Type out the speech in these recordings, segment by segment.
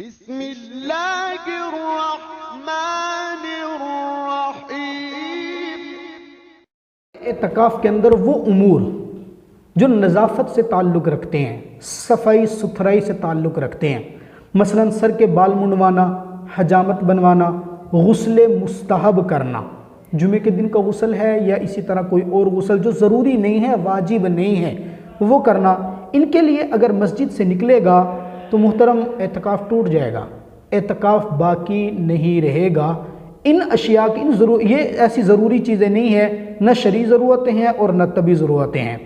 بسم اللہ الرحمن الرحیم۔ اعتکاف کے اندر وہ امور جو نظافت سے تعلق رکھتے ہیں، صفائی ستھرائی سے تعلق رکھتے ہیں، مثلا سر کے بال منڈوانا، حجامت بنوانا، غسل مستحب کرنا، جمعے کے دن کا غسل ہے یا اسی طرح کوئی اور غسل جو ضروری نہیں ہے، واجب نہیں ہے، وہ کرنا، ان کے لیے اگر مسجد سے نکلے گا تو محترم اعتکاف ٹوٹ جائے گا، اعتکاف باقی نہیں رہے گا۔ ان اشیاء کی یہ ایسی ضروری چیزیں نہیں ہیں، نہ شرعی ضرورتیں ہیں اور نہ طبی ضرورتیں ہیں۔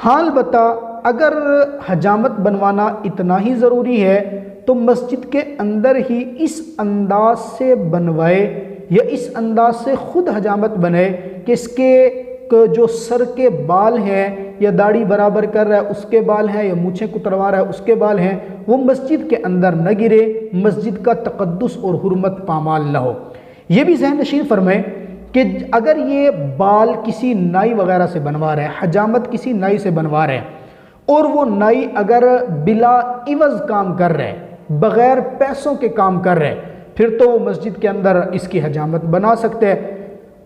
حال بتا اگر حجامت بنوانا اتنا ہی ضروری ہے تو مسجد کے اندر ہی اس انداز سے بنوائے یا اس انداز سے خود حجامت بنائے کہ اس کے جو سر کے بال ہیں یا داڑھی برابر کر رہا ہے اس کے بال ہیں یا مونچھیں کتروا رہا ہے اس کے بال ہیں، وہ مسجد کے اندر نہ گرے، مسجد کا تقدس اور حرمت پامال نہ ہو۔ یہ بھی ذہن نشین فرمائیں کہ اگر یہ بال کسی نائی وغیرہ سے بنوا رہے ہیں، حجامت کسی نائی سے بنوا رہے ہیں اور وہ نائی اگر بلا عوض کام کر رہے ہیں، بغیر پیسوں کے کام کر رہے ہیں، پھر تو وہ مسجد کے اندر اس کی حجامت بنا سکتے ہیں،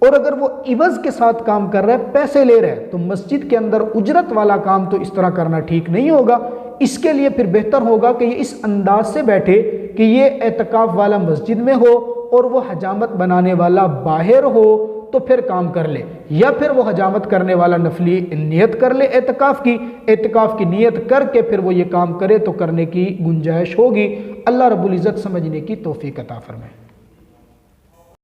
اور اگر وہ عوض کے ساتھ کام کر رہے ہیں، پیسے لے رہے ہیں، تو مسجد کے اندر اجرت والا کام تو اس طرح کرنا ٹھیک نہیں ہوگا۔ اس کے لیے پھر بہتر ہوگا کہ یہ اس انداز سے بیٹھے کہ یہ اعتکاف والا مسجد میں ہو اور وہ حجامت بنانے والا باہر ہو، تو پھر کام کر لے، یا پھر وہ حجامت کرنے والا نفلی نیت کر لے اعتکاف کی نیت کر کے پھر وہ یہ کام کرے تو کرنے کی گنجائش ہوگی۔ اللہ رب العزت سمجھنے کی توفیق عطا فرمائے۔